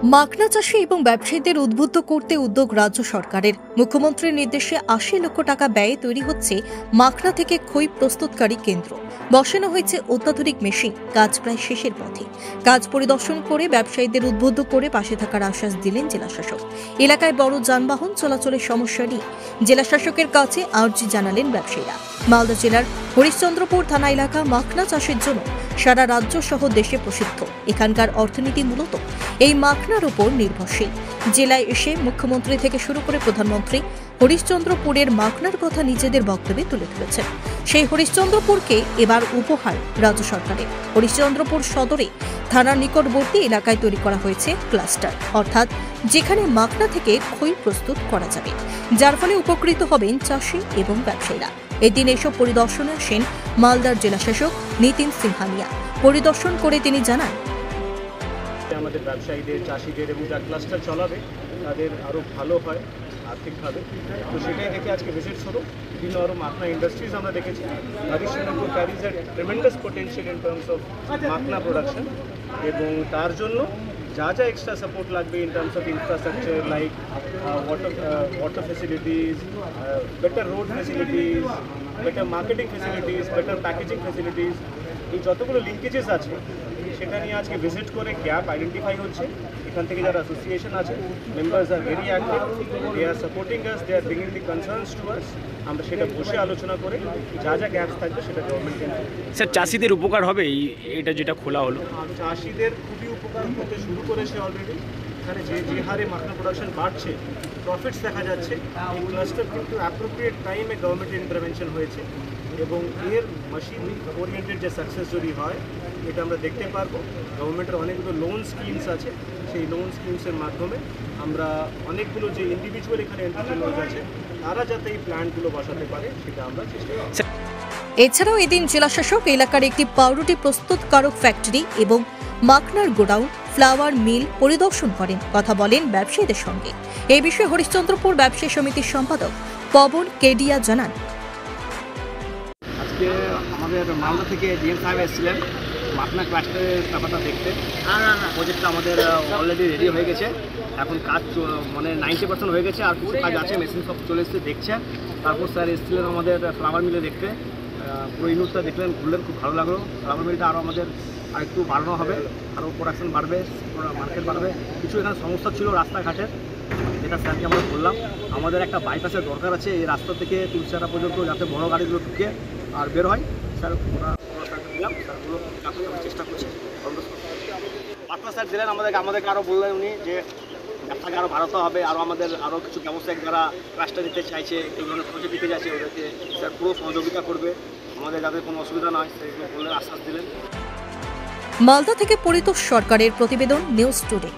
মাখনা চাষী এবং ব্যবসায়ীদের উদ্বুদ্ধ করতে উদ্যোগ রাজ্য সরকারের। মুখ্যমন্ত্রীর নির্দেশে ৮০ লক্ষ টাকা ব্যয়ে তৈরি হচ্ছে মাখনা থেকে খই প্রস্তুতকারী কেন্দ্র। বসানো হয়েছে অত্যাধুনিক মেশিন। কাজ প্রায় শেষের পথে। কাজ পরিদর্শন করে ব্যবসায়ীদের উদ্বুদ্ধ করে পাশে থাকার আশ্বাস দিলেন জেলাশাসক। এলাকায় বড় যানবাহন চলাচলের সমস্যা নিয়ে জেলাশাসকের কাছে আর্জি জানালেন ব্যবসায়ীরা। মালদা জেলার হরিশ্চন্দ্রপুর থানা এলাকা মাখনা চাষের জন্য সারা রাজ্য সহ দেশে প্রসিদ্ধ। এখানকার অর্থনীতি মূলত এই মাখনার উপর নির্ভরশীল। জেলায় এসে মুখ্যমন্ত্রী থেকে শুরু করে প্রধানমন্ত্রী হরিশ্চন্দ্রপুরের মাখনার কথা নিজেদের বক্তব্যে তুলে ধরেছেন। সেই হরিশ্চন্দ্রপুরকে এবার উপহার রাজ্য সরকারের। হরিশ্চন্দ্রপুর সদরে থানার নিকটবর্তী এলাকায় তৈরি করা হয়েছে ক্লাস্টার, অর্থাৎ যেখানে মাখনা থেকে খই প্রস্তুত করা যাবে, যার ফলে উপকৃত হবেন চাষি এবং ব্যবসায়ীরা। এদিন এসব পরিদর্শনে আসেন মালদার জেলাশাসক নিতিন সিংহানিয়া। পরিদর্শন করে তিনি জানান, আমাদের ব্যবসায়ীদের, চাষিদের এবং যারা ক্লাস্টার চলাবে তাদের আরও ভালো হয় আর্থিকভাবে। তো সেটাই দেখে আজকে ভিজিট শুরু। বিভিন্ন আরও মাখনা ইন্ডাস্ট্রিজ আমরা দেখেছি। Harishchandrapur caries A tremendous potential in terms of makhana production, এবং তার জন্য যা যা এক্সট্রা সাপোর্ট লাগবে in terms of infrastructure like water facilities, better road facilities, better marketing facilities, better packaging facilities, এই যতগুলো লিঙ্কেজেস আছে সেটা নিয়ে আজকে ভিজিট করে গ্যাপ আইডেন্টিফাই হচ্ছে। এখান থেকে যারা অ্যাসোসিয়েশন আছে, members are very active, they are supporting us, they are bringing the concerns to us. আমরা সেটা বসে আলোচনা করে যা যা গ্যাপস থাকবে সেটা গভর্নমেন্টকে। স্যার, চাষিদের উপকার হবে এটা যেটা খোলা হলো? চাষিদের খুবই উপকার হতে শুরু করেছে অলরেডি। এখানে যে হারে মাখনা প্রোডাকশন বাড়ছে, প্রফিটস দেখা যাচ্ছে, এই ক্লাস্টার কিন্তু অ্যাপ্রোপ্রিয়েট টাইমে গভর্নমেন্টের ইন্টারভেনশন হয়েছে, এবং এর মেশিন ওরিয়েন্টেড যে সাকসেস যদি হয় এটা আমরা দেখতে পারবো। গভর্নমেন্টের অনেকগুলো লোন স্কিমস আছে, সেই লোন স্কিমসের মাধ্যমে আমরা অনেকগুলো যে ইন্ডিভিজুয়াল এখানে এন্টারপ্রেনার্স আছে তারা যাতে এই প্ল্যান্টগুলো বসাতে পারে সেটা আমরা চেষ্টা করব। এছাড়াও এদিন জেলাশাসক এলাকার একটি পাউরুটি প্রস্তুতকারক ফ্যাক্টরি এবং মাখনার গোডাউন, ফ্লাওয়ার মিল পরিদর্শন করেন। কথা বলেন ব্যবসায়ীদের সঙ্গে। এই বিষয়ে হরিশ্চন্দ্রপুর ব্যবসায়ী সমিতির সম্পাদক পবন কেডিয়া জানান, আজকে আমাদের মালদা থেকে ডিএম সাহেব এসেছিলেন মাখনা ক্লাস্টারের ব্যাপারটা দেখতে। প্রজেক্টটা আমাদের অলরেডি রেডি হয়ে গেছে। এখন কাজ মানে 90% হয়ে গেছে, আর কিছু কাজ আছে। মেশিন সব চলে এসেছে, দেখছে। তারপর স্যার এসেছিলেন আমাদের ফ্লাওয়ার মিলে দেখতে। পুরো ইউনিটটা দেখলেন, ঘুরলেন, খুব ভালো লাগলো। ফ্লাওয়ার মিলটা আরও আমাদের আরেকটু বাড়ানো হবে, আরও প্রোডাকশন বাড়বে, মার্কেট বাড়বে। কিছু এখানে সমস্যা ছিল রাস্তাঘাটের, যেটা স্যারকে আমরা বললাম। আমাদের একটা বাইপাসের দরকার আছে এই রাস্তা থেকে তুলসিয়ারা পর্যন্ত, যাতে বড় গাড়িগুলো ঢুকে আর বের হয়। স্যার দিলাম, স্যারগুলো আমরা চেষ্টা করছি। পাটনা স্যার দিলেন আমাদেরকে আরও বললেন উনি যে ব্যবসাকে আরও বাড়াতে হবে, আমাদের আরও কিছু ব্যবসায়িক যারা ক্লাস্টার দিতে চাইছে, এই ধরনের প্রজেক্ট দিতে চাইছে, ওদেরকে স্যার পুরো সহযোগিতা করবে, আমাদের যাতে কোনো অসুবিধা না হয় সেগুলো বললেন, আশ্বাস দিলেন। মালদা থেকে পরিতোষ সরকারের প্রতিবেদন, নিউজ টুডে।